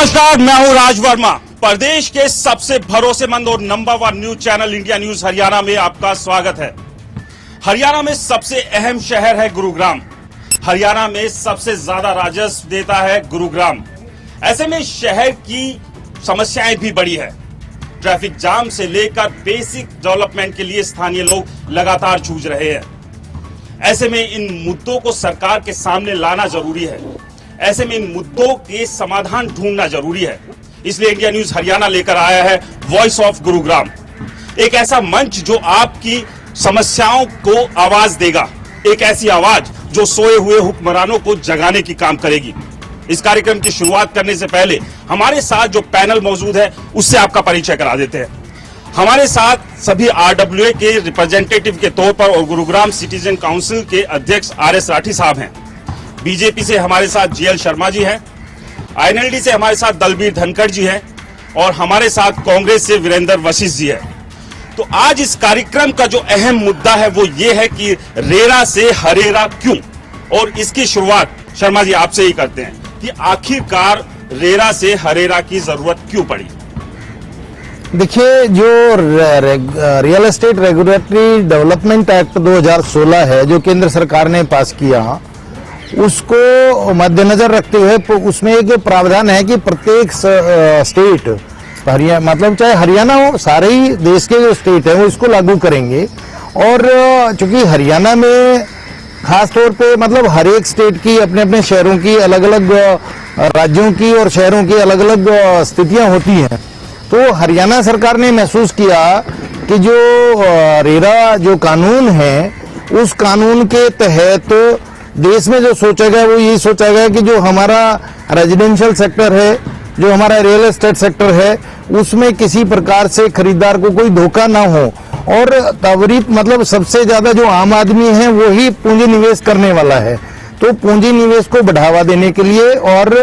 नमस्कार, मैं हूं राज वर्मा। प्रदेश के सबसे भरोसेमंद और number 1 news channel India news Haryana में आपका स्वागत है। हरियाणा में सबसे अहम शहर है गुरुग्राम। हरियाणा में सबसे ज्यादा राजस्व देता है गुरुग्राम। ऐसे में शहर की समस्याएं भी बड़ी है। ट्रैफिक जाम से लेकर बेसिक डेवलपमेंट के लिए स्थानीय लोग लगातार जूझ रहे हैं। ऐसे में इन मुद्दों को सरकार के सामने लाना जरूरी है। ऐसे में इन मुद्दों के समाधान ढूंढना जरूरी है। इसलिए इंडिया न्यूज हरियाणा लेकर आया है वॉइस ऑफ गुरुग्राम, एक ऐसा मंच जो आपकी समस्याओं को आवाज देगा, एक ऐसी आवाज जो सोए हुए हुक्मरानों को जगाने की काम करेगी। इस कार्यक्रम की शुरुआत करने से पहले हमारे साथ जो पैनल मौजूद है उससे आपका परिचय करा देते हैं। हमारे साथ सभी RWA के रिप्रेजेंटेटिव के तौर पर और गुरुग्राम सिटीजन काउंसिल के अध्यक्ष RS राठी साहब हैं। बीजेपी से हमारे साथ GL शर्मा जी हैं, INLD से हमारे साथ दलबीर धनखड़ जी हैं और हमारे साथ कांग्रेस से वीरेंद्र वशिष्ठ जी हैं। तो आज इस कार्यक्रम का जो अहम मुद्दा है वो ये है कि रेरा से हरेरा क्यों, और इसकी शुरुआत शर्मा जी आपसे ही करते हैं कि आखिरकार रेरा से हरेरा की जरूरत क्यों पड़ी। देखिए, जो real estate regulatory development act 2016 है जो केंद्र सरकार ने पास किया, उसको मद्देनजर रखते हुए उसमें एक प्रावधान है कि प्रत्येक स्टेट मतलब चाहे हरियाणा हो, सारे ही देश के जो स्टेट है वो इसको लागू करेंगे। और चूंकि हरियाणा में खास तौर पे मतलब हर एक स्टेट की अपने अपने शहरों की अलग अलग राज्यों की और शहरों की अलग अलग स्थितियां होती हैं, तो हरियाणा सरकार ने महसूस किया कि जो रेरा जो कानून है उस कानून के तहत देश में जो सोचा गया वो यही सोचा गया कि जो हमारा रेजिडेंशियल सेक्टर है, जो हमारा रियल एस्टेट सेक्टर है, उसमें किसी प्रकार से खरीदार को कोई धोखा ना हो और त्वरित मतलब सबसे ज्यादा जो आम आदमी है वो ही पूंजी निवेश करने वाला है। तो पूंजी निवेश को बढ़ावा देने के लिए और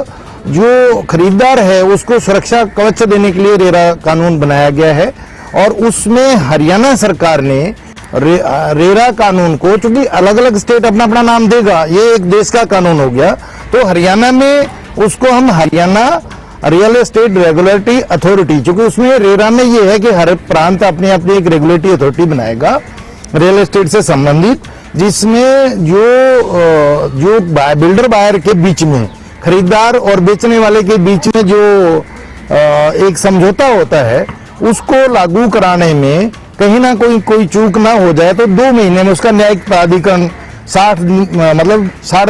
जो खरीदार है उसको सुरक्षा कवच देने के लिए रेरा कानून बनाया गया है। और उसमें हरियाणा सरकार ने रेरा कानून को, चूंकि अलग अलग स्टेट अपना अपना नाम देगा, ये एक देश का कानून हो गया, तो हरियाणा में उसको हम Haryana real estate regulatory authority, चूंकि उसमें रेरा में ये है कि हर प्रांत अपनी अपनी एक रेगुलेटरी अथॉरिटी बनाएगा रियल एस्टेट से संबंधित, जिसमें जो बिल्डर बायर के बीच में, खरीदार और बेचने वाले के बीच में जो एक समझौता होता है उसको लागू कराने में कहीं ना कोई चूक ना हो जाए तो 2 महीने में उसका न्यायिक प्राधिकरण 60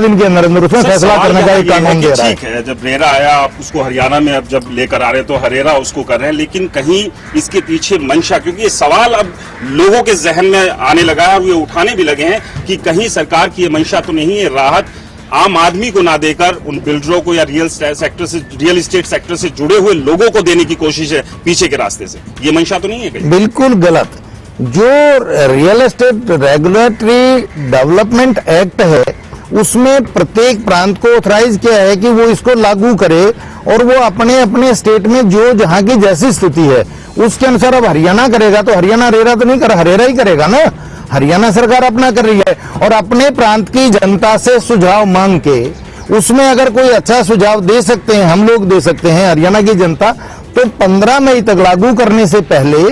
दिन के अंदर उसमें फैसला करने का एक कानून दे रहा है। ठीक है, जब रेरा आया आप उसको हरियाणा में अब जब लेकर आ रहे तो हरेरा उसको कर रहे हैं, लेकिन कहीं इसके पीछे मंशा, क्योंकि ये सवाल अब लोगों के जहन में आने लगा है और ये उठाने भी लगे हैं कि कहीं सरकार की ये मंशा तो नहीं है राहत आम आदमी को ना देकर उन बिल्डरों को या रियल एस्टेट सेक्टर से जुड़े हुए लोगों को देने की कोशिश है पीछे के रास्ते से, ये मंशा तो नहीं है कहीं? बिल्कुल गलत। जो real estate regulatory development act है उसमें प्रत्येक प्रांत को ऑथराइज किया है कि वो इसको लागू करे और वो अपने अपने स्टेट में जो जहां की जैसी स्थिति है उसके अनुसार अब हरियाणा करेगा तो हरियाणा रेरा तो नहीं कर, हरेरा ही करेगा ना। हरियाणा सरकार अपना कर रही है और अपने प्रांत की जनता से सुझाव मांग के उसमें अगर कोई अच्छा सुझाव दे सकते हैं, हम लोग दे सकते हैं हरियाणा की जनता, तो 15 मई तक लागू करने से पहले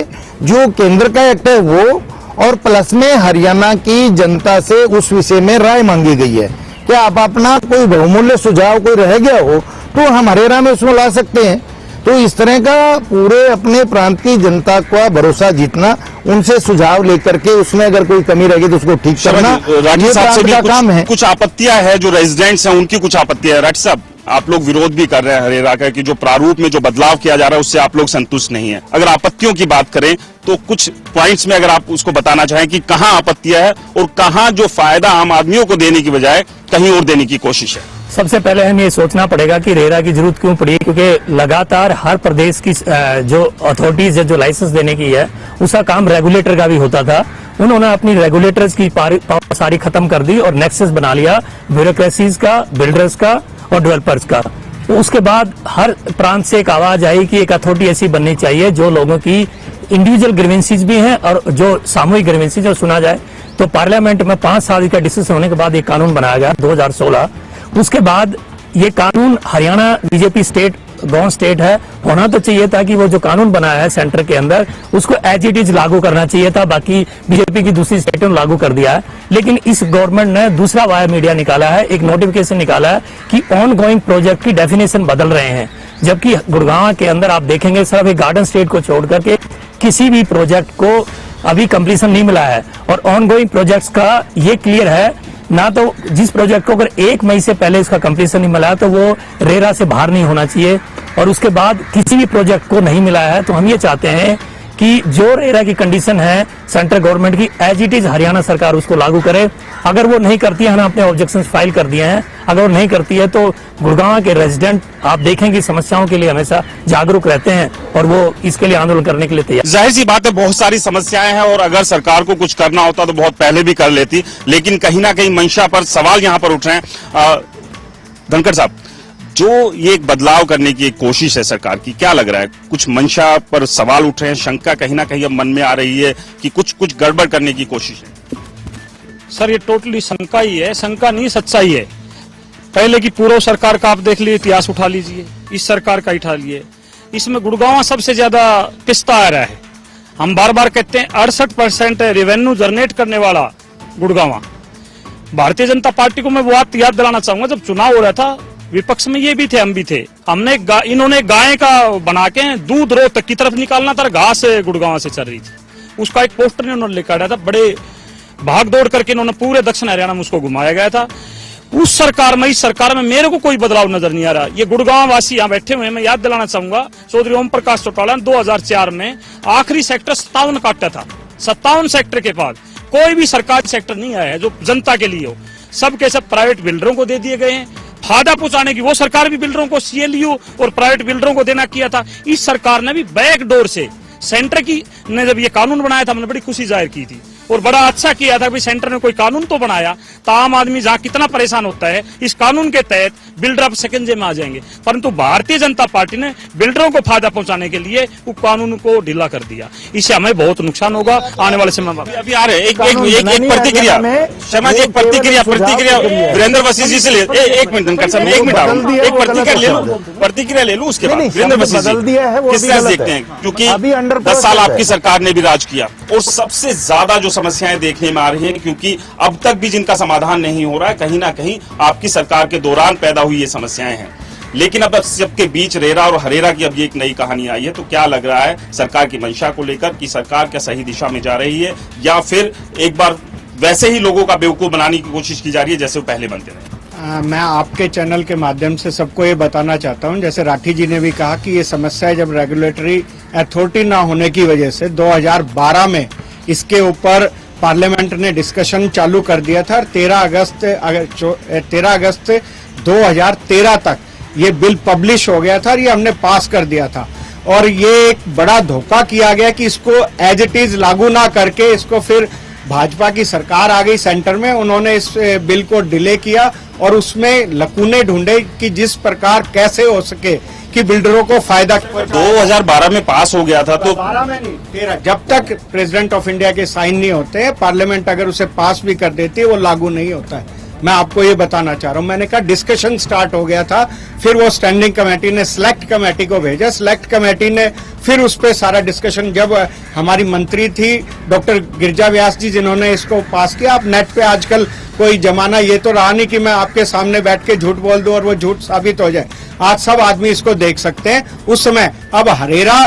जो केंद्र का एक्ट है वो और प्लस में हरियाणा की जनता से उस विषय में राय मांगी गई है कि आप अपना कोई बहुमूल्य सुझाव कोई रह गया हो तो हम हरेरा में उसमें ला सकते हैं। तो इस तरह का पूरे अपने प्रांत की जनता का भरोसा जीतना, उनसे सुझाव लेकर के उसमें अगर कोई कमी रहेगी तो उसको ठीक करना, ये प्रांत का काम है। कुछ आपत्तियां है जो रेजिडेंट्स हैं उनकी, कुछ आपत्तियां है राठी साहब, आप लोग विरोध भी कर रहे हैं हरेरा का कि जो प्रारूप में जो बदलाव किया जा रहा है उससे आप लोग संतुष्ट नहीं है। अगर आपत्तियों की बात करें तो कुछ पॉइंट्स में अगर आप उसको बताना चाहें कि कहां आपत्तियां है और कहां जो फायदा आम आदमियों को देने की बजाय कहीं और देने की कोशिश है। सबसे पहले हमें ये सोचना पड़ेगा कि रेरा की जरूरत क्यों पड़ी, क्योंकि लगातार हर प्रदेश की जो अथॉरिटीज है जो लाइसेंस देने की है उसका काम रेगुलेटर का भी होता था। उन्होंने अपनी रेगुलेटर्स की पावर सारी खत्म कर दी और नेक्सस बना लिया ब्यूरोक्रेसीज का, बिल्डर्स का और डेवलपर्स का। उसके बाद हर प्रांत से एक आवाज आई कि एक अथॉरिटी ऐसी बननी चाहिए जो लोगों की इंडिविजुअल ग्रीवेंसीज भी हैं और जो सामूहिक ग्रीवेंसीज सुना जाए। तो पार्लियामेंट में 5 साल का डिस्कशन होने के बाद एक कानून बनाया गया 2016। उसके बाद ये कानून हरियाणा बीजेपी स्टेट गौन स्टेट है, होना तो चाहिए था कि वो जो कानून बनाया है सेंटर के अंदर उसको एज इट इज लागू करना चाहिए था। बाकी बीजेपी की दूसरी स्टेटों ने लागू कर दिया है, लेकिन इस गवर्नमेंट ने दूसरा वाया मीडिया निकाला है, एक नोटिफिकेशन निकाला है कि ऑन गोइंग प्रोजेक्ट की डेफिनेशन बदल रहे हैं। जबकि गुड़गांव के अंदर आप देखेंगे सिर्फ एक गार्डन स्टेट को छोड़ करके किसी भी प्रोजेक्ट को अभी कंप्लीशन नहीं मिला है। और ऑन गोइंग प्रोजेक्ट्स का ये क्लियर है ना, तो जिस प्रोजेक्ट को अगर 1 मई से पहले इसका कंप्लीशन नहीं मिला है तो वो रेरा से बाहर नहीं होना चाहिए। और उसके बाद किसी भी प्रोजेक्ट को नहीं मिला है तो हम ये चाहते हैं कि जो रेरा की कंडीशन है सेंट्रल गवर्नमेंट की एज इट इज हरियाणा सरकार उसको लागू करे। अगर वो नहीं करती है, हमने अपने ऑब्जेक्शन फाइल कर दिए हैं, अगर वो नहीं करती है तो गुड़गांव के रेजिडेंट आप देखेंगे समस्याओं के लिए हमेशा जागरूक रहते हैं और वो इसके लिए आंदोलन करने के लिए तैयार। जाहिर सी बात है बहुत सारी समस्याएं हैं और अगर सरकार को कुछ करना होता तो बहुत पहले भी कर लेती, लेकिन कहीं ना कहीं मंशा पर सवाल यहां पर उठ रहे हैं। धनखड़ साहब, जो ये एक बदलाव करने की एक कोशिश है सरकार की, क्या लग रहा है? कुछ मंशा पर सवाल उठ रहे हैं, शंका कहीं ना कहीं अब मन में आ रही है कि कुछ गड़बड़ करने की कोशिश है। सर ये टोटली शंका ही है, शंका नहीं सच्चाई है। पहले की पूर्व सरकार का आप देख लीजिए, इतिहास उठा लीजिए, इस सरकार का उठा लिए, इसमें गुड़गांव सबसे ज्यादा पिस्ता आ रहा है। हम बार बार कहते हैं 68% रेवेन्यू जनरेट करने वाला गुड़गांव। भारतीय जनता पार्टी को मैं वो बात याद दिलाना चाहूंगा, जब चुनाव हो रहा था विपक्ष में ये भी थे, हम भी थे, इन्होंने गाय का बना के दूध रोड तक की तरफ निकालना था, घास गुड़गांव से चल रही थी, उसका एक पोस्टर इन्होंने लेकर आया था, बड़े भाग दौड़ करके इन्होंने पूरे दक्षिण हरियाणा में उसको घुमाया गया था। उस सरकार में, इस सरकार में मेरे को कोई बदलाव नजर नहीं आ रहा। ये गुड़गांव वासी यहाँ बैठे हुए हैं, मैं याद दिलाना चाहूंगा चौधरी ओम प्रकाश चौटाला ने 2004 में आखिरी सेक्टर 57 काटा था। 57 सेक्टर के बाद कोई भी सरकारी सेक्टर नहीं आया है जो जनता के लिए हो, सब के सब प्राइवेट बिल्डरों को दे दिए गए हैं। फायदा पहुंचाने की वो सरकार भी बिल्डरों को सीएलयू और प्राइवेट बिल्डरों को देना किया था। इस सरकार ने भी बैकडोर से सेंटर की ने जब ये कानून बनाया था, हमने बड़ी खुशी जाहिर की थी और बड़ा अच्छा किया था कि सेंटर ने कोई कानून तो बनाया, तो आम आदमी जहां कितना परेशान होता है इस कानून के तहत बिल्डर अब शिकंजे में आ जाएंगे। परंतु भारतीय जनता पार्टी ने बिल्डरों को फायदा पहुंचाने के लिए वो कानून को ढीला कर दिया, इससे हमें बहुत नुकसान होगा आने वाले समय में। अभी आ रहे एक प्रतिक्रिया, शर्मा जी, एक प्रतिक्रिया वीरेंद्र वशिष्ठ जी से ले। एक मिनट धनखड़ साहब, एक मिनट, एक प्रतिक्रिया ले लूं, उसके बाद वीरेंद्र वशिष्ठ जी किस तरह देखते हैं, क्योंकि 10 साल आपकी सरकार ने भी राज किया और सबसे ज्यादा जो समस्याएं देखने में आ रही हैं, क्योंकि अब तक भी जिनका समाधान नहीं हो रहा है, कहीं ना कहीं आपकी सरकार के दौरान पैदा हुई ये समस्याएं हैं। लेकिन अब सबके बीच रेरा और हरेरा की अब ये एक नई कहानी आई है, तो क्या लग रहा है सरकार की मंशा को लेकर कि सरकार क्या सही दिशा में जा रही है या फिर एक बार वैसे ही लोगों का बेवकूफ बनाने की कोशिश की जा रही है जैसे वो पहले बनते रहे? मैं आपके चैनल के माध्यम से सबको ये बताना चाहता हूं, जैसे राठी जी ने भी कहा कि ये समस्या जब रेगुलेटरी अथॉरिटी ना होने की वजह से 2012 में इसके ऊपर पार्लियामेंट ने डिस्कशन चालू कर दिया था और 13 अगस्त 2013 तक ये बिल पब्लिश हो गया था और ये हमने पास कर दिया था। और ये एक बड़ा धोखा किया गया कि इसको एज इट इज लागू ना करके इसको फिर भाजपा की सरकार आ गई सेंटर में, उन्होंने इस बिल को डिले किया और उसमें लकूने ढूंढे कि जिस प्रकार कैसे हो सके कि बिल्डरों को फायदा। 2012 में पास हो गया था, तो 12 में नहीं, 13, जब तक प्रेसिडेंट ऑफ इंडिया के साइन नहीं होते हैं, पार्लियामेंट अगर उसे पास भी कर देती है वो लागू नहीं होता है। मैं आपको ये बताना चाह रहा हूं, मैंने कहा डिस्कशन स्टार्ट हो गया था, फिर वो स्टैंडिंग कमेटी ने सिलेक्ट कमेटी को भेजा, सिलेक्ट कमेटी ने फिर उस पर सारा डिस्कशन, जब हमारी मंत्री थी डॉक्टर गिरिजा व्यास जी जिन्होंने इसको पास किया। आप नेट पे आजकल कोई जमाना ये तो रहा नहीं कि मैं आपके सामने बैठ के झूठ बोल दूं और वो झूठ साबित हो जाए, आज सब आदमी इसको देख सकते हैं। उस समय अब हरेरा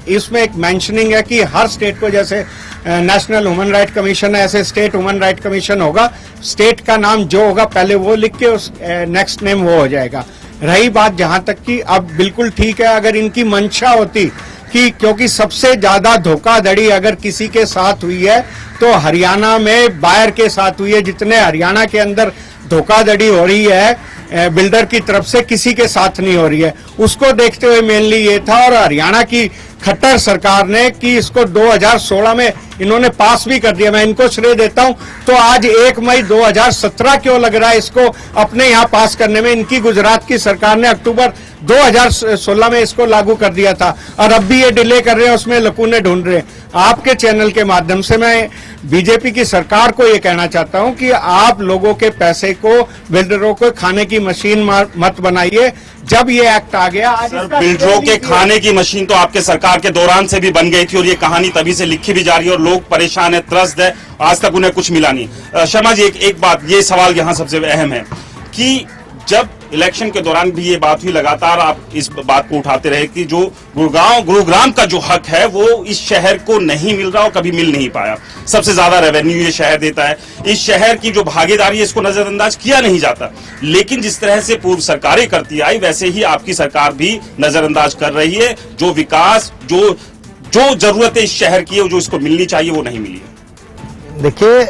इसमें एक मेंशनिंग है कि हर स्टेट को, जैसे नेशनल ह्यूमन राइट कमीशन है ऐसे स्टेट ह्यूमन राइट कमीशन होगा, स्टेट का नाम जो होगा पहले वो लिख के उस नेक्स्ट नेम वो हो जाएगा। रही बात जहां तक की, अब बिल्कुल ठीक है अगर इनकी मंशा होती कि, क्योंकि सबसे ज्यादा धोखाधड़ी अगर किसी के साथ हुई है तो हरियाणा में बायर के साथ हुई है। जितने हरियाणा के अंदर धोखाधड़ी हो रही है बिल्डर की तरफ से, किसी के साथ नहीं हो रही है। उसको देखते हुए मेनली ये था, और हरियाणा की खट्टर सरकार ने कि इसको 2016 में इन्होंने पास भी कर दिया, मैं इनको श्रेय देता हूं। तो आज 1 मई 2017 क्यों लग रहा है इसको अपने यहां पास करने में? इनकी गुजरात की सरकार ने अक्टूबर 2016 में इसको लागू कर दिया था और अब भी ये डिले कर रहे हैं, उसमें लकूने ढूंढ रहे हैं। आपके चैनल के माध्यम से मैं बीजेपी की सरकार को ये कहना चाहता हूं कि आप लोगों के पैसे को बिल्डरों को खाने की मशीन मत बनाइए। जब ये एक्ट आ गया, आज सर, इसका बिल्डरों स्टे के लीजिए। खाने की मशीन तो आपके सरकार के दौरान से भी बन गई थी और ये कहानी तभी से लिखी भी जा रही है और लोग परेशान है, त्रस्त है, आज तक उन्हें कुछ मिला नहीं। शर्मा जी, एक बात, ये सवाल यहां सबसे अहम है कि जब इलेक्शन के दौरान भी ये बात हुई, लगातार आप इस बात को उठाते रहे कि जो गुरुग्राम का जो हक है वो इस शहर को नहीं मिल रहा और कभी मिल नहीं पाया। सबसे ज्यादा रेवेन्यू ये शहर देता है, इस शहर की जो भागीदारी है इसको नजरअंदाज किया नहीं जाता। लेकिन जिस तरह से पूर्व सरकारें करती आई वैसे ही आपकी सरकार भी नजरअंदाज कर रही है। जो विकास, जो जरूरतें इस शहर की है, जो इसको मिलनी चाहिए, वो नहीं मिली है। देखिए,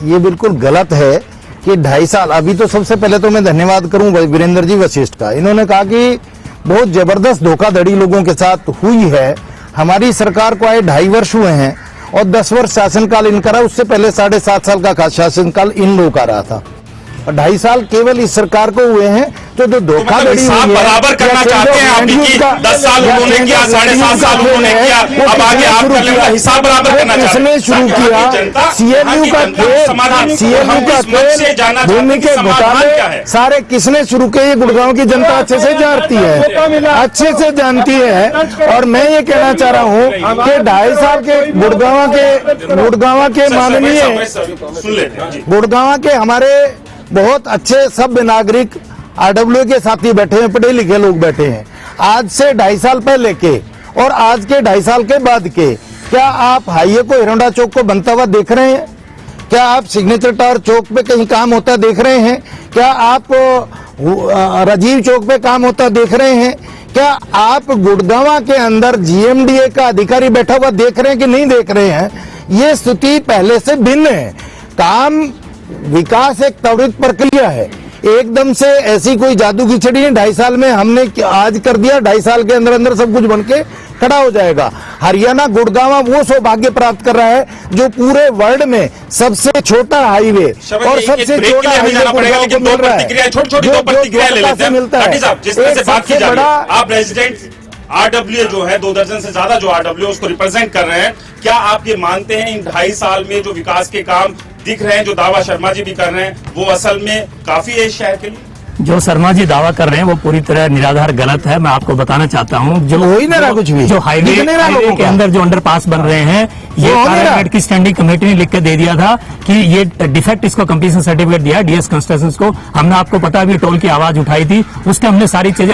ये बिल्कुल गलत है कि 2.5 साल, अभी तो सबसे पहले तो मैं धन्यवाद करूं वीरेंद्र जी वशिष्ठ का। इन्होंने कहा कि बहुत जबरदस्त धोखाधड़ी लोगों के साथ हुई है। हमारी सरकार को आए 2.5 वर्ष हुए हैं और 10 वर्ष शासनकाल इनका रहा, उससे पहले 7.5 साल का शासनकाल इन लोगों का रहा था और 2.5 साल केवल इस सरकार को हुए हैं। तो जो धोखाधड़ी हिसाब बराबर करना चाहते हैं आप कि 10 साल उन्होंने किया, 7.5 साल उन्होंने किया, अब आगे आप कर लेंगे, हिसाब बराबर करना चाहते हैं। किसने शुरू किया? सीएमयू का खेल, सीएमयू का खेल, भूमि के घोटाले सारे किसने शुरू किए? ये गुड़गांव की जनता अच्छे से जानती है, अच्छे से जानती है। और मैं ये कहना चाह रहा हूँ कि 2.5 साल के गुड़गांव के माननीय सुन लेते हैं जी। गुड़गांव के हमारे बहुत अच्छे सभ्य नागरिक आरडब्ल्यू के साथी बैठे हैं, पढ़े लिखे लोग बैठे हैं। आज से 2.5 साल पहले के और आज के 2.5 साल के बाद के, क्या आप हाईवे को हिरोंडा चौक को बनता हुआ देख रहे हैं? क्या आप सिग्नेचर टावर चौक पे कहीं काम होता देख रहे हैं? क्या आप राजीव चौक पे काम होता देख रहे हैं? क्या आप गुड़गांव के अंदर जीएमडीए का अधिकारी बैठा हुआ देख रहे हैं कि नहीं देख रहे हैं? ये स्थिति पहले से भिन्न है। काम विकास एक त्वरित प्रक्रिया है, एकदम से ऐसी कोई जादू की छड़ी नहीं 2.5 साल में हमने आज कर दिया, 2.5 साल के अंदर अंदर सब कुछ बनके खड़ा हो जाएगा। हरियाणा गुड़गांव वो सौभाग्य प्राप्त कर रहा है जो पूरे वर्ल्ड में सबसे छोटा हाईवे और सबसे चौड़ा हाईवे गुड़गांव को मिल रहा है। छोटी दो प्रतिक्रिया ले लेते हैं। मिलता है। साहब, जिस तरह से बात की जा रही है, आप रेजिडेंट आरडब्ल्यू जो है 2 दर्जन से ज्यादा जो आरडब्ल्यू उसको रिप्रेजेंट कर रहे हैं, क्या आप ये मानते हैं इन 2.5 साल में जो विकास के काम दिख रहे हैं, जो दावा शर्मा जी भी कर रहे हैं, वो असल में काफी है इस शहर के लिए? जो शर्मा जी दावा कर रहे हैं वो पूरी तरह निराधार गलत है। मैं आपको बताना चाहता हूँ, जो हो ही नहीं रहा कुछ भी, जो हाईवे के अंदर जो अंडरपास बन रहे हैं, ये पार्लियामेंट की स्टैंडिंग कमेटी ने लिख के दे दिया था कि ये डिफेक्ट, इसको कंप्लीशन सर्टिफिकेट दिया डीएस कंस्ट्रक्शन को। हमने आपको पता अभी टोल की आवाज उठाई थी, उसके हमने सारी चीजें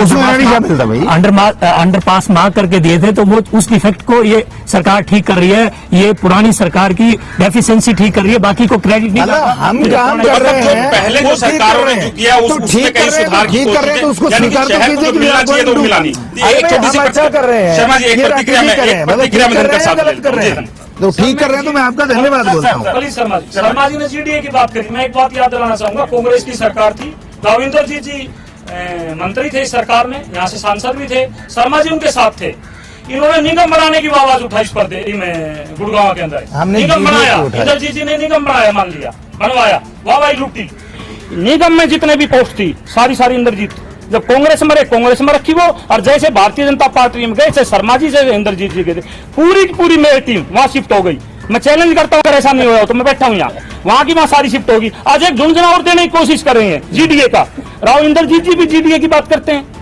अंडरपास मार्क करके दिए थे। तो वो उस डिफेक्ट को ये सरकार ठीक कर रही है, ये पुरानी सरकार की डेफिशिएंसी ठीक कर रही है, बाकी को क्रेडिट नहीं। हम काम कर रहे हैं, पहले जो सरकारों ने जो किया उसमें कहीं सुधार की ठीक कर रहे हैं, तो उसको यानी स्वीकार तो शहर को जो कीजिए कि मिलना चाहिए तो मिला नहीं। एक छोटी सी अच्छा कर रहे हैं शर्मा जी, एक प्रतिक्रिया में धनकर साथ गलत कर रहे हैं, तो ठीक कर रहे हैं, तो मैं आपका धन्यवाद बोलता हूँ। प्लीज शर्मा जी ने जीडीए की बात करी। मैं एक बात याद दिलाना चाहूंगा, कांग्रेस की सरकार थी, राविंदर जी मंत्री थे इस सरकार में, यहाँ से सांसद भी थे, शर्मा जी उनके साथ थे। इन्होंने निगम बनाने की आवाज उठाई इस पर गुड़गांव के अंदर, निगम बनाया, इंद्रजीत जी ने निगम बनाया, मान लिया, बनवाया, वाह लुटी। निगम में जितने भी पोस्ट थी सारी इंद्रजीत, जब कांग्रेस में रखी वो, और जैसे भारतीय जनता पार्टी में गए, शर्मा जी से इंद्रजीत जी गए, पूरी की पूरी मेरी टीम वहां शिफ्ट हो गई। मैं चैलेंज करता हूं, अगर ऐसा नहीं हुआ तो मैं बैठा हूं यहाँ, वहां की वहां सारी शिफ्ट होगी। आज एक झुंझुना और देने की कोशिश कर रहे हैं जीडीए का, राव इंद्रजीत जी भी जीडीए की बात करते हैं।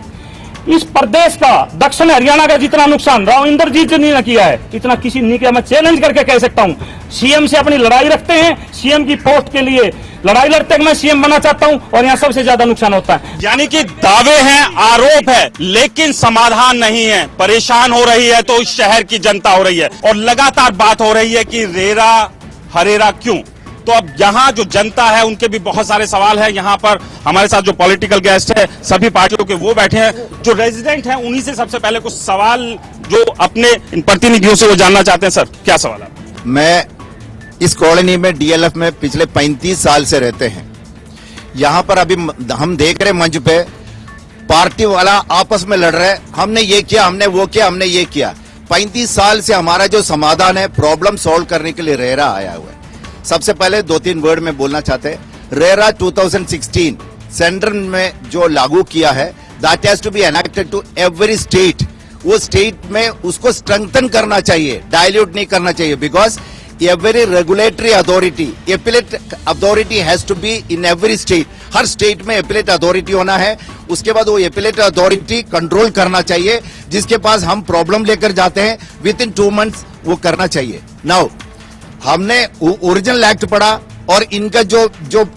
इस प्रदेश का, दक्षिण हरियाणा का जितना नुकसान राव इंद्रजीत जी ने किया है, इतना किसी ने किया। मैं चैलेंज करके कह सकता हूं, सीएम से अपनी लड़ाई रखते हैं, सीएम की पोस्ट के लिए लड़ाई लड़ते हैं, मैं सीएम बनना चाहता हूं, और यहाँ सबसे ज्यादा नुकसान होता है। यानी कि दावे हैं, आरोप है, लेकिन समाधान नहीं है। परेशान हो रही है तो इस शहर की जनता हो रही है, और लगातार बात हो रही है कि रेरा हरेरा क्यों। तो अब यहाँ जो जनता है उनके भी बहुत सारे सवाल हैं। यहाँ पर हमारे साथ जो पॉलिटिकल गेस्ट है सभी पार्टियों के, वो बैठे हैं। जो रेजिडेंट हैं उन्हीं से सबसे पहले कुछ सवाल जो अपने इन प्रतिनिधियों से वो जानना चाहते हैं। सर, क्या सवाल है? मैं इस कॉलोनी में डीएलएफ में पिछले 35 साल से रहते हैं। यहाँ पर अभी हम देख रहे मंच पे पार्टी वाला आपस में लड़ रहे, हमने ये किया, हमने वो किया, हमने ये किया। 35 साल से हमारा जो समाधान है, प्रॉब्लम सॉल्व करने के लिए रेरा आया हुआ है। सबसे पहले 2-3 वर्ड में बोलना चाहते हैं। रेरा 2016 सेंटर में जो लागू किया है, that has to be enacted to every state. वो स्टेट में उसको स्ट्रेंथन करना चाहिए, डायल्यूट नहीं करना चाहिए, because every regulatory authority, appellate authority has to be in every state. हर स्टेट में एपिलेट अथॉरिटी होना है। उसके बाद वो एपिलेट अथॉरिटी कंट्रोल करना चाहिए, जिसके पास हम प्रॉब्लम लेकर जाते हैं विद इन 2 मंथ्स वो करना चाहिए। नाउ हमने ओरिजिनल एक्ट पढ़ा और इनका जो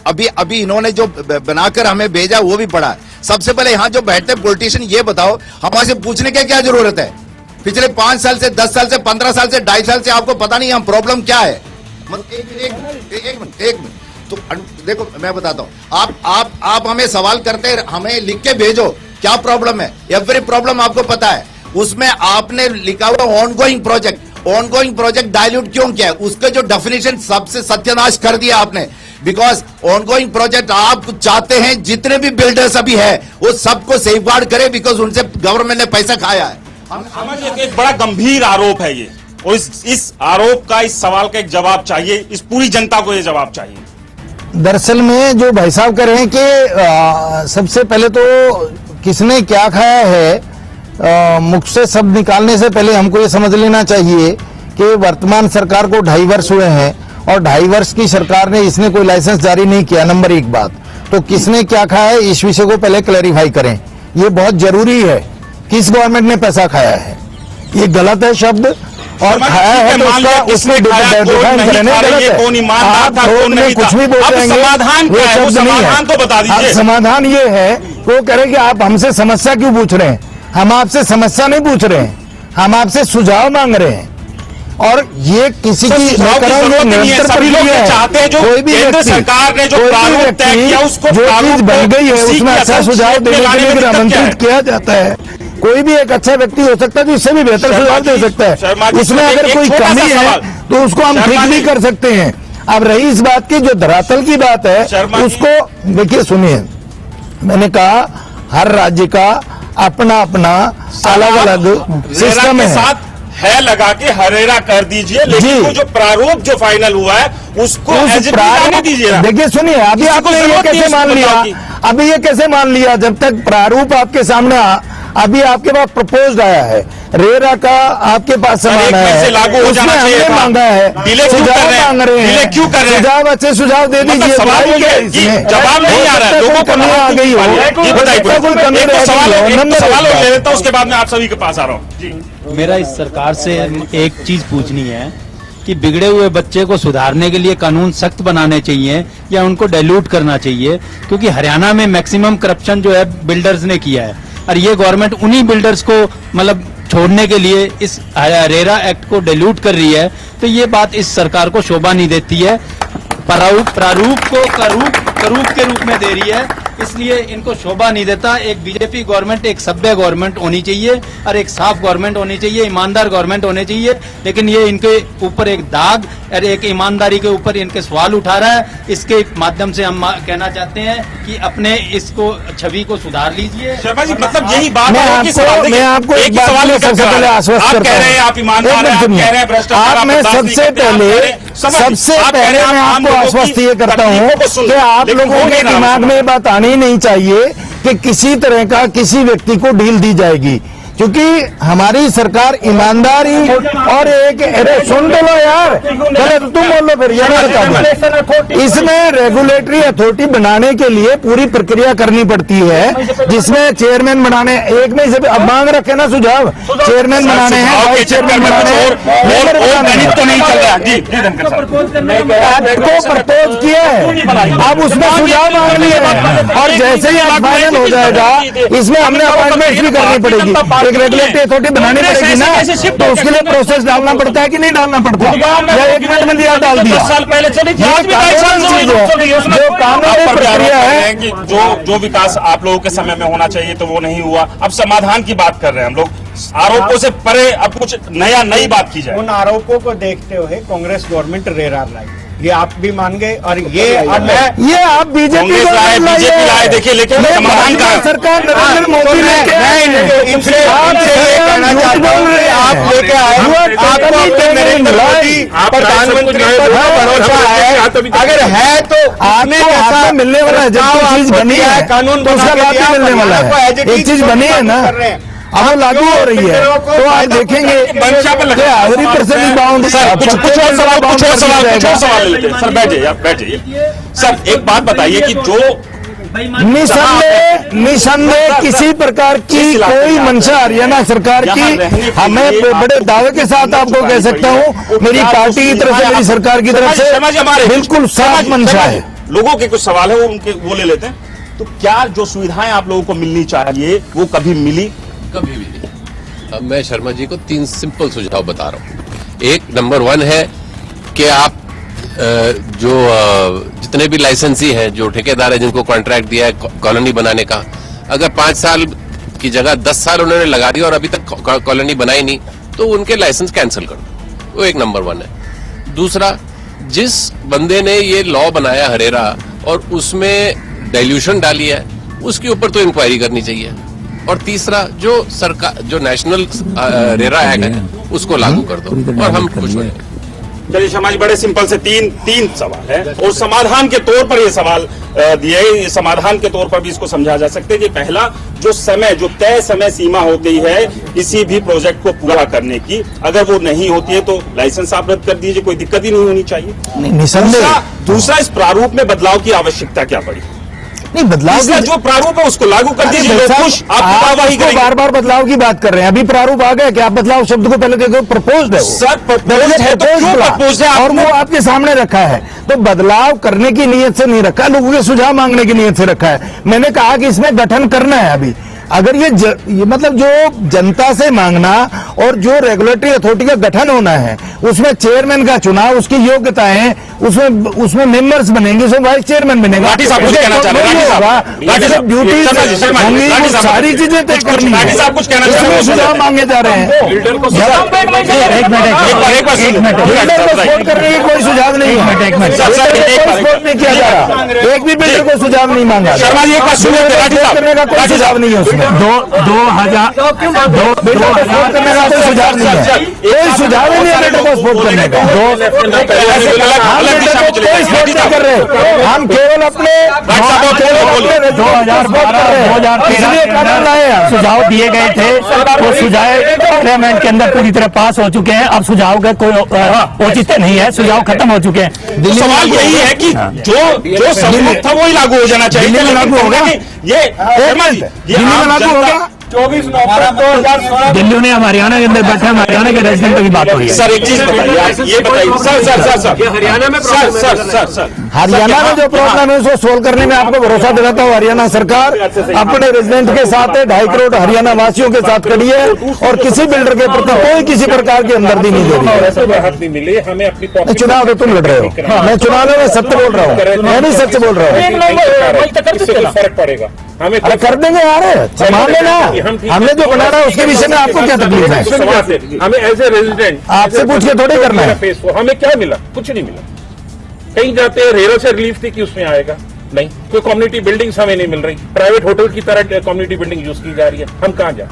अभी इन्होंने जो बनाकर हमें भेजा वो भी पढ़ा। सबसे पहले यहाँ जो बैठते पॉलिटिशियन ये बताओ, हमारे से पूछने की क्या जरूरत है? पिछले 5 साल से, 10 साल से, 15 साल से, 2.5 साल से आपको पता नहीं हम प्रॉब्लम क्या है? एक मिनट तो देखो मैं बताता हूँ। आप हमें सवाल करते हैं, हमें लिख के भेजो क्या प्रॉब्लम है। एवरी प्रॉब्लम आपको पता है। उसमें आपने लिखा हुआ ऑनगोइंग प्रोजेक्ट डायल्यूट क्यों किया है? उसका जो डेफिनेशन सबसे सत्यानाश कर दिया आपने। बिकॉज ऑनगोइंग प्रोजेक्ट आप चाहते हैं जितने भी बिल्डर्स अभी है वो सबको सेफगार्ड करे, बिकॉज उनसे गवर्नमेंट ने पैसा खाया है। एक बड़ा गंभीर आरोप है ये, और इस आरोप का, इस सवाल का एक जवाब चाहिए। इस पूरी जनता को ये जवाब चाहिए। दरअसल में जो भाई साहब कह रहे हैं कि सबसे पहले तो किसने क्या खाया है, मुख से शब्द निकालने से पहले हमको ये समझ लेना चाहिए कि वर्तमान सरकार को 2.5 वर्ष हुए हैं और 2.5 वर्ष की सरकार ने इसने कोई लाइसेंस जारी नहीं किया। नंबर 1 बात तो किसने क्या खाया है इस विषय को पहले क्लैरिफाई करें, ये बहुत जरूरी है। किस गवर्नमेंट ने पैसा खाया है, ये गलत है शब्द, और खाया है तो उसमें डिफाइन करने गलत है। आप कोर्ट में कुछ भी बोल रहे हैं, वो शब्द नहीं है। तो बता दीजिए। अब समाधान ये है, वो कह रहे कि आप हमसे समस्या क्यों पूछ रहे हैं? हम आपसे समस्या नहीं पूछ रहे हैं, हम आपसे सुझाव मांग रहे हैं। और ये किसी की चाहते हैं जो कोई भी केंद्र सरकार ने जो प्रारूप तय किया उसको जो चीज बन गई है उसमें अच्छा सुझाव देने के लिए आमंत्रित किया जाता है। कोई भी एक अच्छा व्यक्ति हो सकता है जो इससे भी बेहतर सुझाव दे सकता है। उसमें अगर कोई कमी है तो उसको हम ठीक भी कर सकते हैं। अब रही इस बात की जो धरातल की बात है उसको देखिए, सुनिए, मैंने कहा हर राज्य का अपना अपना अलग अलग सिस्टम है लगा के हरेरा कर दीजिए, लेकिन वो जो प्रारूप जो फाइनल हुआ है उसको प्रारूप दीजिए। देखिए सुनिए, अभी आपने ये कैसे मान लिया, अभी ये कैसे मान लिया जब तक प्रारूप आपके सामने अभी आपके पास प्रपोज्ड आया है, रेरा का आपके पास सामान है, लागू हो जाना चाहिए, मांगा है, सुझाव मांग रहे हैं, क्यों कर रहे हैं? सुझाव अच्छे सुझाव दे दीजिए। जवाब नहीं आ रहा है, लोगों को कमी आ गई हो, उसके बाद में आप सभी के पास आ रहा हूँ। मेरा इस सरकार से एक चीज पूछनी है कि बिगड़े हुए बच्चे को सुधारने के लिए कानून सख्त बनाने चाहिए या उनको डाइल्यूट करना चाहिए, क्योंकि हरियाणा में मैक्सिमम करप्शन जो है बिल्डर्स ने किया है और ये गवर्नमेंट उन्हीं बिल्डर्स को मतलब छोड़ने के लिए इस रेरा एक्ट को डाइल्यूट कर रही है। तो ये बात इस सरकार को शोभा नहीं देती है, प्रारूप को करूप के रूप में दे रही है, इसलिए इनको शोभा नहीं देता। एक बीजेपी गवर्नमेंट, एक सभ्य गवर्नमेंट होनी चाहिए और एक साफ गवर्नमेंट होनी चाहिए, ईमानदार गवर्नमेंट होनी चाहिए। लेकिन ये इनके ऊपर एक दाग और एक ईमानदारी के ऊपर इनके सवाल उठा रहा है। इसके माध्यम से हम कहना चाहते हैं कि अपने इसको छवि को सुधार लीजिए। शर्मा जी, मतलब यही बात मैं आपको एक सवाल सबसे पहले आश्वस्त करता हूं। आप ईमानदार हैं, आप कह रहे हैं भ्रष्टाचार, आप मैं सबसे पहले मैं आपको आश्वस्त ये करता हूं कि आप लोगों के दिमाग में बात आनी नहीं चाहिए कि किसी तरह का किसी व्यक्ति को डील दी जाएगी, क्योंकि हमारी सरकार ईमानदारी और एक, अरे सुन तो लो यार, चले तो तुम बोल लो फिर यार बता दो। इसमें रेगुलेटरी अथॉरिटी बनाने के लिए पूरी प्रक्रिया करनी पड़ती है, जिसमें चेयरमैन बनाने, एक में से अब मांग रखे ना सुझाव, चेयरमैन बनाने हैं, वाइस चेयरमैन बनाने हैं, तो नहीं चल रहा जी, को प्रपोज किया है, अब उसमें सुझाव मांग लिए और जैसे ही फाइनल हो जाएगा इसमें हमने अपॉइंटमेंट भी करनी पड़ेगी। एक रेगुलेटरी अथॉरिटी बनानी पड़ेगी ना, तो उसके लिए प्रोसेस डालना पड़ता है कि नहीं डालना पड़ता है, या 1 मिनट में दिया डाल दिया। 10 साल पहले चली थी, आज भी 2.5 साल से जो कानूनी प्रक्रिया है कि जो विकास आप लोगों के समय में होना चाहिए तो वो नहीं हुआ। अब समाधान की बात कर रहे हैं हम लोग, आरोपों से परे अब कुछ नई बात की जाए। उन आरोपों को देखते हुए कांग्रेस गवर्नमेंट रेरा लाई, ये आप भी मान गए और ये अब मैं ये आप बीजेपी कांग्रेस लाए, बीजेपी लाए, देखिए लेकिन समाधान का सरकार नरेंद्र तो मोदी मैं इनसे ये कहना चाहता हूं कि आप लेके आए आपको अपने नरेंद्र मोदी प्रधानमंत्री पर भरोसा है, अगर है तो आपने हाथ में मिलने वाला है, जब कोई चीज बनी है कानून तो उसका लाभ भी मिलने वाला है। एक चीज बनी है ना, अब लागू हो रही है तो आप देखेंगे every person is bound. Sir कुछ और सवाल लेते हैं। सर बैठ जाइए, आप बैठ जाइए। सर एक बात बताइए कि जो निसंदेह किसी प्रकार की कोई मंशा हरियाणा सरकार की, हमें बड़े दावे के साथ आपको कह सकता हूँ, मेरी पार्टी की तरफ से, मेरी सरकार की तरफ से बिल्कुल साफ मंशा है। लोगों के कुछ सवाल है वो उनके वो ले लेते हैं। तो क्या जो सुविधाएं आप लोगों को मिलनी चाहिए वो कभी मिली? कभी भी नहीं। अब मैं शर्मा जी को 3 सिंपल सुझाव बता रहा हूं। एक नंबर 1 है कि आप जो जितने भी लाइसेंसी हैं, जो ठेकेदार है जिनको कॉन्ट्रैक्ट दिया है कॉलोनी बनाने का, अगर 5 साल की जगह 10 साल उन्होंने लगा दिया और अभी तक कॉलोनी बनाई नहीं, तो उनके लाइसेंस कैंसिल कर दो। वो एक नंबर 1 है। दूसरा, जिस बंदे ने ये लॉ बनाया हरेरा और उसमें डाइल्यूशन डाली है, उसके ऊपर तो इंक्वायरी करनी चाहिए। और तीसरा, जो सरकार जो नेशनल रेरा एक्ट है उसको लागू कर दो और हम खुश हो जाएंगे। चलिए शर्मा जी, बड़े सिंपल से तीन सवाल है और समाधान के तौर पर ये सवाल दिए, समाधान के तौर पर भी इसको समझा जा सकता है कि पहला, जो तय समय सीमा होती है किसी भी प्रोजेक्ट को पूरा करने की, अगर वो नहीं होती है तो लाइसेंस आप रद्द कर दीजिए, कोई दिक्कत ही नहीं होनी चाहिए। दूसरा, इस प्रारूप में बदलाव की आवश्यकता क्या पड़ी? नहीं, बदलाव जो प्रारूप है उसको लागू कर दीजिए, लोग खुश, आप बार बार बदलाव की बात कर रहे हैं। अभी प्रारूप आ गया कि आप बदलाव शब्द को पहले देखो, प्रपोज्ड है सर, प्रपोज्ड है तो क्यों प्रपोज्ड है? और वो आपके सामने रखा है, तो बदलाव करने की नीयत से नहीं रखा, लोगों के सुझाव मांगने की नीयत से रखा है। मैंने कहा कि इसमें गठन करना है। अभी अगर ये मतलब जो जनता से मांगना और जो रेगुलेटरी अथॉरिटी का गठन होना है, उसमें चेयरमैन का चुनाव, उसकी योग्यताएं, उसमें मेंबर्स बनेंगे, उसमें वाइस चेयरमैन बनेगा, ड्यूटी सारी चीजें तय करनी है। सुझाव मांगे जा रहे हैं, बिल्डर को सपोर्ट करने की कोई सुझाव नहीं है, सपोर्ट नहीं किया जा रहा, एक भी बिल्डर को सुझाव नहीं मांगा करने का कोई सुझाव नहीं है उसमें। 2000 करने का कोई सुझाव नहीं है, कोई सुझाव ही नहीं है बिल्डर को सपोर्ट करने का। कोई सपोर्ट नहीं कर रहे, हम केवल अपने 2013 सुझाव दिए गए थे, वो सुझाव पार्लियामेंट के अंदर पूरी तरह पास हो चुके हैं। अब सुझाव का कोई औचित्य नहीं है, सुझाव खत्म हो चुके हैं। तो सवाल यही है कि जो सम्मत था वही लागू हो जाना चाहिए। दिल्ली में लागू होगा, ये लागू होगा। 24 नवंबर 2016 दिल्ली ने हरियाणा के अंदर बैठे, हरियाणा के रेजिडेंट की बात हो रही है। सर एक चीज बताइए, आप ये बताइए सर हरियाणा में सर हरियाणा में जो प्रॉब्लम है उसको सोल्व करने में आपको भरोसा दिलाता हूँ। हरियाणा सरकार अपने रेजिडेंट के साथ है, 2.5 करोड़ हरियाणा वासियों के साथ खड़ी है और किसी बिल्डर के प्रति कोई किसी प्रकार की हमदर्दी नहीं दे रही है। चुनाव तो तुम लड़ रहे हो, मैं चुनाव में सत्य बोल रहा हूँ, मैं नहीं सच बोल रहा हूँ। फर्क पड़ेगा हमें, अरे कर देंगे यार, संभाल लेना। हमने जो बना रहा है उसके विषय में आपको क्या तकलीफ है? हमें एज ए रेजिडेंट आपसे पूछ के थोड़ी करना है। हमें क्या मिला? कुछ नहीं मिला। कहीं जाते हैं रेरा से रिलीफ थी कि उसमें आएगा नहीं, कोई कम्युनिटी बिल्डिंग्स हमें नहीं मिल रही, प्राइवेट होटल की तरह कम्युनिटी बिल्डिंग यूज की जा रही है। हम कहाँ जाए?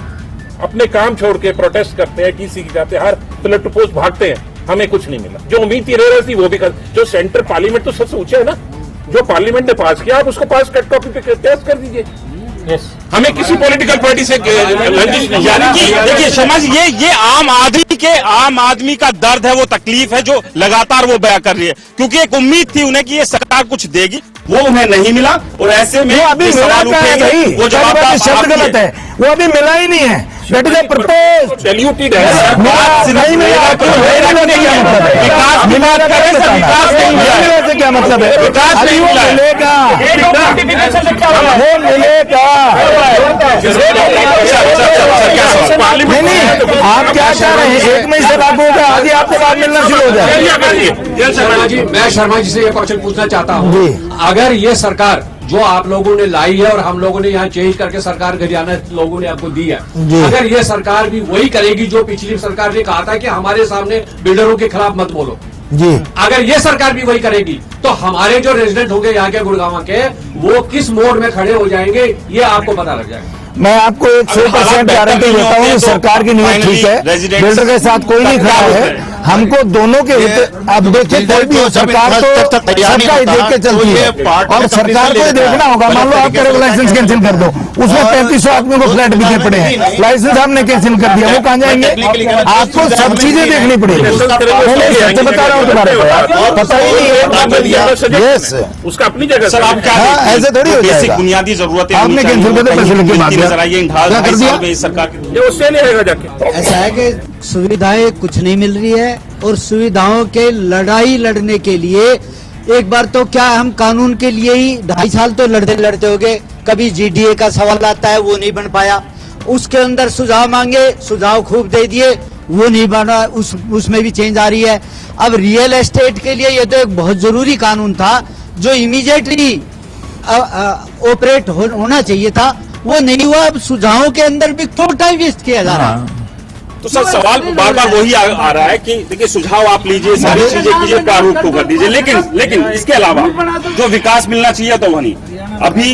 अपने काम छोड़ के प्रोटेस्ट करते हैं, टीसी की जाते हैं, हर पिलर टू पोस्ट भागते हैं, हमें कुछ नहीं मिला। जो उम्मीद थी रेरा थी वो भी कर, जो सेंटर पार्लियामेंट तो सबसे ऊंचा है ना, जो पार्लियामेंट ने पास किया आप उसको पास कट कॉपी पे पेश कर दीजिए। हमें किसी पॉलिटिकल पार्टी से रंजिश नहीं, यानी कि देखिए शर्मा जी, ये आम आदमी का दर्द है, वो तकलीफ है जो लगातार वो बयां कर रही है, क्योंकि एक उम्मीद थी उन्हें कि ये सरकार कुछ देगी, वो उन्हें नहीं मिला और ऐसे में अभी सवाल उठेंगे, वो जवाब शब्द गलत है, वो अभी मिला ही नहीं है। दैट इज प्रपोज डेल्यूटेड है, नहीं मिला तो विकास मिला से क्या मतलब है? विकास नहीं मिलेगा, वो मिलेगा। नहीं, आप क्या चाह रहे हैं? 1 मई से लागू होगा, आगे आपके बाद मिलना शुरू हो जाए। मैं शर्मा जी से ये क्वेश्चन पूछना चाहता हूँ, अगर ये सरकार जो आप लोगों ने लाई है और हम लोगों ने यहाँ चेंज करके सरकार हरियाणा लोगों ने आपको दी है, अगर ये सरकार भी वही करेगी जो पिछली सरकार ने कहा था कि हमारे सामने बिल्डरों के खिलाफ मत बोलो, जी अगर ये सरकार भी वही करेगी तो हमारे जो रेजिडेंट होंगे यहाँ के गुड़गांव के, वो किस मोड में खड़े हो जाएंगे ये आपको पता लग जाएगा। मैं आपको 100% गारंटी देता हूँ कि सरकार की नीयत ठीक है, बिल्डर के साथ कोई नहीं खड़ा है। हमको दोनों के अब देखिए, कोई भी हो सरकार तो सबका ही देख के चलती है, और सरकार को ही देखना होगा। मान लो आपका लाइसेंस कैंसिल कर दो, उसमें 3500 आदमी को फ्लैट बिके पड़े हैं, लाइसेंस आपने कैंसिल कर दिया, वो कहाँ जाएंगे? आपको सब चीजें देखनी पड़ेगी। सच बता रहा हूँ तुम्हारे को, पता ही नहीं है। यस, उसका अपनी जगह सर आप क्या ऐसे थोड़ी हो बेसिक जाएगा। बुनियादी जरूरतें आपने कैंसिल कर दिया, पैसे लेके भाग गया। नजर आई है इन क्या कर दिया? में इस सरकार की ये उससे नहीं रहेगा जाके। ऐसा है कि सुविधाएं कुछ नहीं मिल रही है, और सुविधाओं के लड़ाई लड़ने के लिए एक बार तो क्या हम कानून के लिए ही 2.5 साल तो लड़ते हो गए। कभी जीडीए का सवाल आता है, वो नहीं बन पाया, उसके अंदर सुझाव मांगे, सुझाव खूब दे दिए, वो नहीं बना, उसमें भी चेंज आ रही है। अब रियल एस्टेट के लिए ये तो एक बहुत जरूरी कानून था जो इमीडिएटली ऑपरेट होना चाहिए था, वो नहीं हुआ। अब सुझावों के अंदर भी क्यों टाइम वेस्ट किया जा रहा है? तो सर सवाल बार बार वही आ रहा है कि देखिए सुझाव आप लीजिए, सारी चीजें कीजिए, प्रारूप को कर दीजिए, लेकिन इसके अलावा जो विकास मिलना चाहिए तो वो नहीं। अभी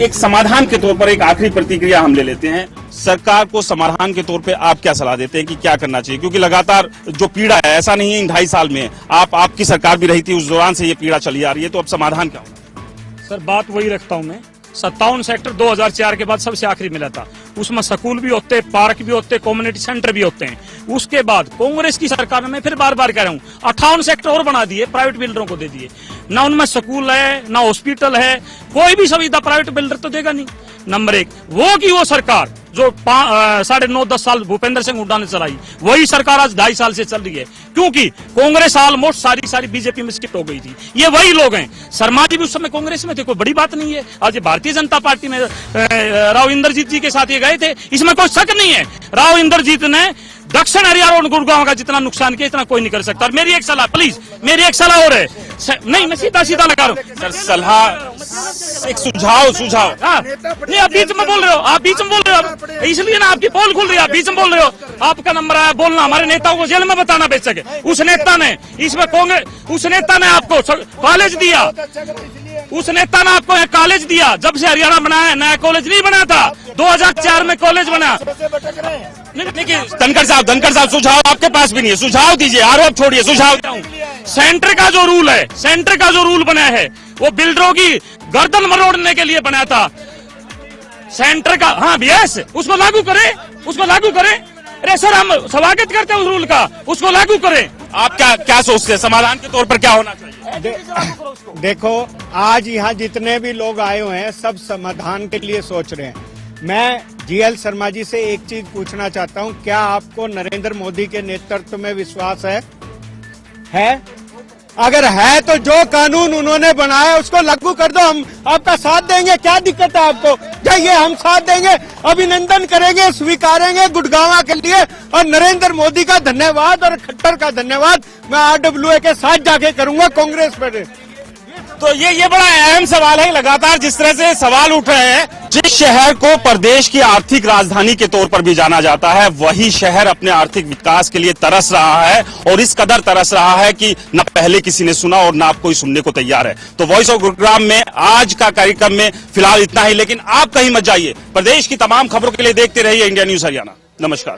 एक समाधान के तौर पर एक आखिरी प्रतिक्रिया हम ले लेते हैं। सरकार को समाधान के तौर पे आप क्या सलाह देते हैं कि क्या करना चाहिए? क्योंकि लगातार जो पीड़ा है, ऐसा नहीं है इन 2.5 साल में आपकी सरकार भी रही थी, उस दौरान से ये पीड़ा चली आ रही है, तो अब समाधान क्या होगा? सर बात वही रखता हूं मैं, 57 सेक्टर 2004 के बाद सबसे आखिरी मिला था, उसमें स्कूल भी होते, पार्क भी होते, कम्युनिटी सेंटर भी होते हैं। उसके बाद कांग्रेस की सरकार में, मैं फिर बार बार कह रहा हूं, 58 सेक्टर और बना दिए, प्राइवेट बिल्डरों को दे दिए। ना उनमें स्कूल है, ना हॉस्पिटल है, कोई भी सुविधा प्राइवेट बिल्डर तो देगा नहीं। नंबर 1 वो की वो सरकार जो 9.5-10 साल भूपेंद्र सिंह हुड्डा ने चलाई, वही सरकार आज 2.5 साल से चल रही है, क्योंकि कांग्रेस ऑलमोस्ट सारी बीजेपी में शिफ्ट हो गई थी। ये वही लोग हैं। शर्मा जी भी उस समय कांग्रेस में थे, कोई बड़ी बात नहीं है। आज ये भारतीय जनता पार्टी में राव इंद्रजीत जी के साथ ये गए थे, इसमें कोई शक नहीं है। राव इंद्रजीत ने दक्षिण हरियाणा और गुड़गांव का जितना नुकसान किया, इतना कोई नहीं कर सकता। और मेरी एक सलाह, प्लीज मेरी एक सलाह और है, नहीं मैं सीधा लगा रहा हूँ सर, सलाह एक सुझाव नहीं, आप बीच में बोल रहे हो, इसलिए ना आपकी पोल खुल रही है, आप बीच में बोल रहे हो। आपका नंबर आया बोलना, हमारे नेताओं को जेल में बताना बेच सके। उस नेता ने इसमें कांग्रेस, उस नेता ने आपको कॉलेज दिया, उस नेता ने आपको कॉलेज दिया। जब से हरियाणा बना है, नया कॉलेज नहीं बना था, 2004 में कॉलेज बना। धनखड़ साहब सुझाव आपके पास भी नहीं है, सुझाव दीजिए, आरोप छोड़िए, सुझाव। सेंटर का जो रूल बना है वो बिल्डरों की गर्दन मरोड़ने के लिए बना था। सेंटर का, हाँ यस, उसको लागू करें। अरे सर हम स्वागत करते हैं उस रूल का, उसको लागू करें। आप क्या सोचते हैं समाधान के तौर पर क्या होना चाहिए? देखो, आज यहाँ जितने भी लोग आए हुए हैं सब समाधान के लिए सोच रहे हैं। मैं जीएल शर्मा जी से एक चीज पूछना चाहता हूँ, क्या आपको नरेंद्र मोदी के नेतृत्व में विश्वास है? अगर है तो जो कानून उन्होंने बनाया उसको लागू कर दो, हम आपका साथ देंगे। क्या दिक्कत है आपको? जाइए, हम साथ देंगे, अभिनंदन करेंगे, स्वीकारेंगे गुड़गांव के लिए। और नरेंद्र मोदी का धन्यवाद और खट्टर का धन्यवाद मैं RWA के साथ जाके करूंगा कांग्रेस पर। तो ये बड़ा अहम सवाल है। लगातार जिस तरह से सवाल उठ रहे हैं, जिस शहर को प्रदेश की आर्थिक राजधानी के तौर पर भी जाना जाता है, वही शहर अपने आर्थिक विकास के लिए तरस रहा है, और इस कदर तरस रहा है कि न पहले किसी ने सुना और न कोई सुनने को तैयार है। तो वॉइस ऑफ गुरुग्राम में आज का कार्यक्रम में फिलहाल इतना ही, लेकिन आप कहीं मत जाइए। प्रदेश की तमाम खबरों के लिए देखते रहिए इंडिया न्यूज हरियाणा। नमस्कार।